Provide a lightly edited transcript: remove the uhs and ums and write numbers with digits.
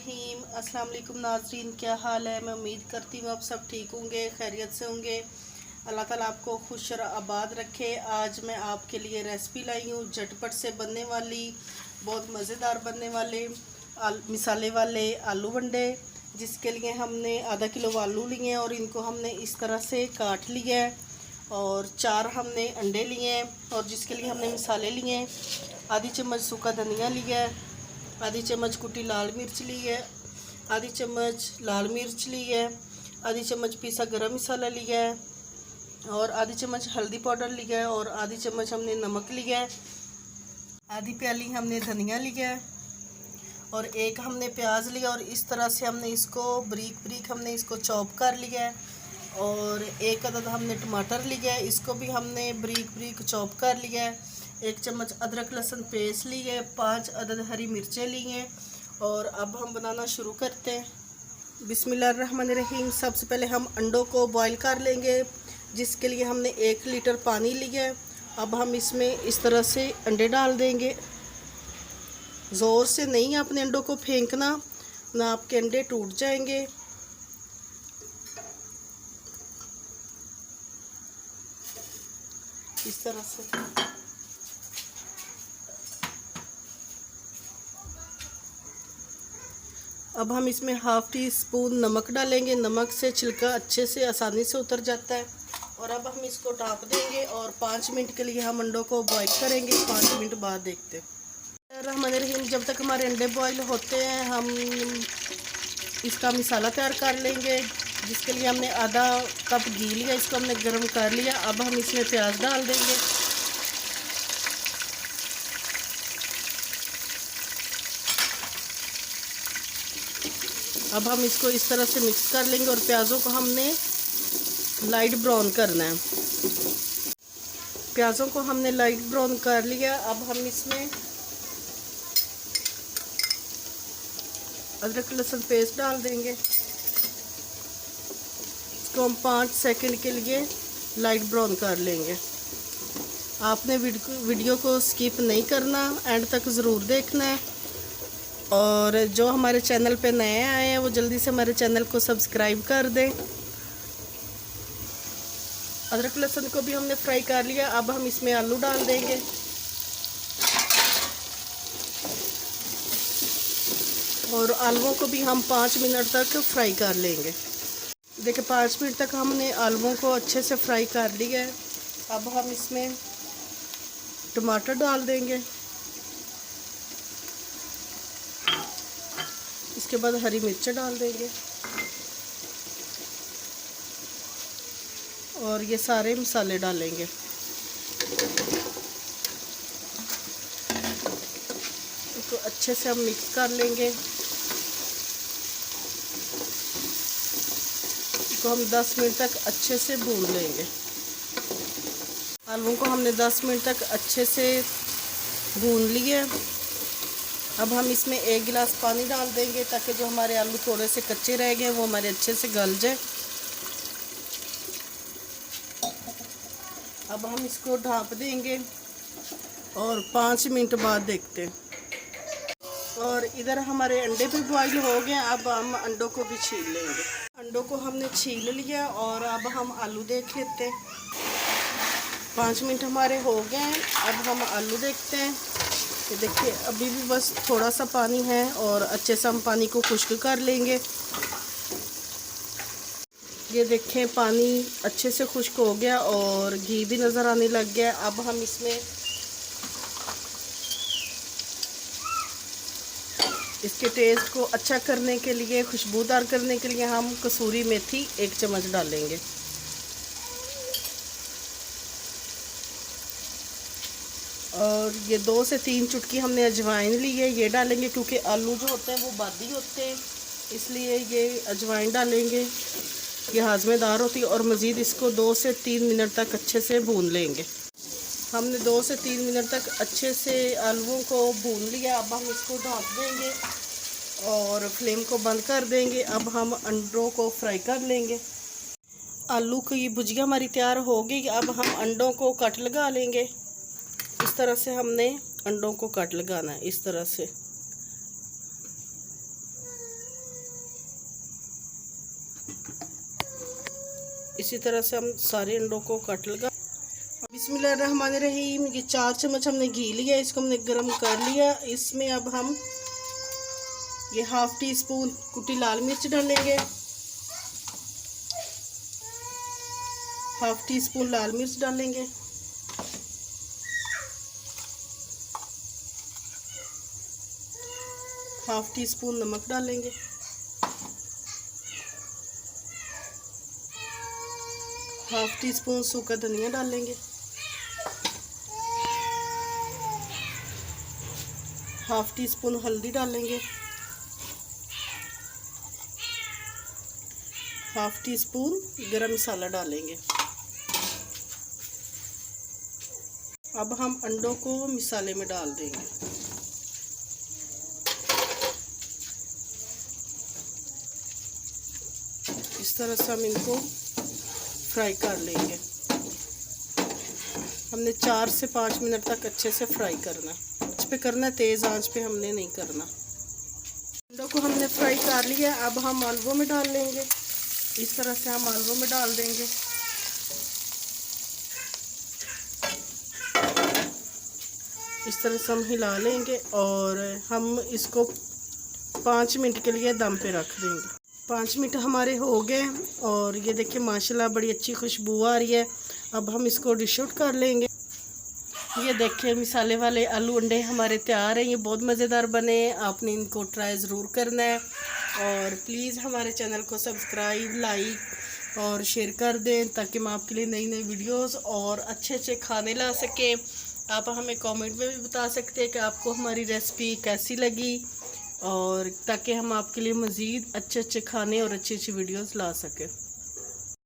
रहीम। अस्सलाम वालेकुम नाज़रीन, क्या हाल है। मैं उम्मीद करती हूँ आप सब ठीक होंगे, खैरियत से होंगे। अल्लाह ताला आपको खुश और आबाद रखे। आज मैं आपके लिए रेसिपी लाई हूँ झटपट से बनने वाली, बहुत मज़ेदार बनने वाले मिसाले वाले आलू वंडे, जिसके लिए हमने आधा किलो आलू लिए हैं और इनको हमने इस तरह से काट लिया है। और 4 हमने अंडे लिए हैं और जिसके लिए हमने मिसाले लिए हैं। आधी चम्मच सूखा धनिया लिया है, आधी चम्मच कुटी लाल मिर्च ली है, आधी चम्मच लाल मिर्च ली है, आधी चम्मच पीसा गरम मसाला लिया है और आधी चम्मच हल्दी पाउडर लिया है और आधी चम्मच हमने नमक लिया है। आधी प्याली हमने धनिया लिया है और एक हमने प्याज लिया और इस तरह से हमने इसको बारीक बारीक हमने इसको चॉप कर लिया है। और एक अदद हमने टमाटर लिया है, इसको भी हमने बारीक बारीक चॉप कर लिया है। 1 चम्मच अदरक लहसुन पेस्ट ली है, 5 अदद हरी मिर्चें ली हैं। और अब हम बनाना शुरू करते हैं। बिस्मिल्लाहिर्रहमानिर्रहीम। सबसे पहले हम अंडों को बॉईल कर लेंगे, जिसके लिए हमने 1 लीटर पानी लिया है। अब हम इसमें इस तरह से अंडे डाल देंगे। ज़ोर से नहीं आपने अंडों को फेंकना, ना आपके अंडे टूट जाएंगे। इस तरह से अब हम इसमें हाफ़ टी स्पून नमक डालेंगे। नमक से छिलका अच्छे से आसानी से उतर जाता है। और अब हम इसको ढक देंगे और 5 मिनट के लिए हम अंडों को बॉईल करेंगे। 5 मिनट बाद देखते हैं। रहमानिर्रहीम। जब तक हमारे अंडे बॉईल होते हैं हम इसका मसाला तैयार कर लेंगे, जिसके लिए हमने आधा कप घी लिया, इसको हमने गर्म कर लिया। अब हम इसमें प्याज डाल देंगे। अब हम इसको इस तरह से मिक्स कर लेंगे और प्याज़ों को हमने लाइट ब्राउन करना है। प्याज़ों को हमने लाइट ब्राउन कर लिया। अब हम इसमें अदरक लहसुन पेस्ट डाल देंगे। इसको हम 5 सेकंड के लिए लाइट ब्राउन कर लेंगे। आपने वीडियो को स्किप नहीं करना, एंड तक ज़रूर देखना है। और जो हमारे चैनल पे नए आए हैं वो जल्दी से हमारे चैनल को सब्सक्राइब कर दें। अदरक लहसुन को भी हमने फ्राई कर लिया। अब हम इसमें आलू डाल देंगे और आलूओं को भी हम 5 मिनट तक फ्राई कर लेंगे। देखिए 5 मिनट तक हमने आलूओं को अच्छे से फ्राई कर लिया है। अब हम इसमें टमाटर डाल देंगे। इसके बाद हरी मिर्च डाल देंगे और ये सारे मसाले डालेंगे। इसको अच्छे से हम मिक्स कर लेंगे। इसको हम 10 मिनट तक अच्छे से भून लेंगे। आलूओं को हमने 10 मिनट तक अच्छे से भून लिए। अब हम इसमें 1 गिलास पानी डाल देंगे, ताकि जो हमारे आलू थोड़े से कच्चे रह गए वो हमारे अच्छे से गल जाए। अब हम इसको ढाँप देंगे और 5 मिनट बाद देखते हैं। और इधर हमारे अंडे भी बॉईल हो गए। अब हम अंडों को भी छील लेंगे। अंडों को हमने छील लिया और अब हम आलू देख लेते हैं। 5 मिनट हमारे हो गए हैं। अब हम आलू देखते हैं। ये देखिए अभी भी बस थोड़ा सा पानी है और अच्छे से हम पानी को खुश्क कर लेंगे। ये देखें पानी अच्छे से खुश्क हो गया और घी भी नज़र आने लग गया। अब हम इसमें इसके टेस्ट को अच्छा करने के लिए, खुशबूदार करने के लिए हम कसूरी मेथी 1 चम्मच डालेंगे। और ये 2 से 3 चुटकी हमने अजवाइन ली है, ये डालेंगे क्योंकि आलू जो होते हैं वो बादी होते हैं, इसलिए ये अजवाइन डालेंगे। ये हाजमेदार होती है। और मज़ीद इसको 2 से 3 मिनट तक अच्छे से भून लेंगे। हमने 2 से 3 मिनट तक अच्छे से आलूओं को भून लिया। अब हम इसको ढक देंगे और फ्लेम को बंद कर देंगे। अब हम अंडों को फ्राई कर लेंगे। आलू की भुजिया हमारी तैयार हो गई। अब हम अंडों को कट लगा लेंगे। इस तरह से हमने अंडों को कट लगाना है, इस तरह से। इसी तरह से हम सारे अंडों को काट लगा। बिस्मिल्लाहिर्रहमानिर्रहीम। ये 4 चम्मच हमने घी लिया, इसको हमने गर्म कर लिया। इसमें अब हम ये हाफ टी स्पून कुटी लाल मिर्च डालेंगे, हाफ टी स्पून लाल मिर्च डालेंगे, हाफ टी स्पून नमक डालेंगे, हाफ टी स्पून सूखा धनिया डालेंगे, हाफ टी स्पून हल्दी डालेंगे, हाफ टी स्पून गरम मसाला डालेंगे। अब हम अंडों को मसाले में डाल देंगे। इस तरह से हम इनको फ्राई कर लेंगे। हमने 4 से 5 मिनट तक अच्छे से फ्राई करना है। आंच पे करना है, तेज़ आंच पे हमने नहीं करना। अंडों को हमने फ्राई कर लिया। अब हम आलुओं में डाल लेंगे। इस तरह से हम आलुओं में डाल देंगे। इस तरह से हम हिला लेंगे और हम इसको 5 मिनट के लिए दम पे रख देंगे। 5 मिनट हमारे हो गए और ये देखिए माशाल्लाह बड़ी अच्छी खुशबू आ रही है। अब हम इसको डिश आउट कर लेंगे। ये देखिए मसाले वाले आलू अंडे हमारे तैयार हैं। ये बहुत मज़ेदार बने। आपने इनको ट्राई ज़रूर करना है और प्लीज़ हमारे चैनल को सब्सक्राइब, लाइक और शेयर कर दें ताकि हम आपके लिए नई नई वीडियोस और अच्छे अच्छे खाने ला सकें। आप हमें कमेंट में भी बता सकते हैं कि आपको हमारी रेसिपी कैसी लगी और ताकि हम आपके लिए मज़ीद अच्छे अच्छे खाने और अच्छी अच्छी वीडियोस ला सकें।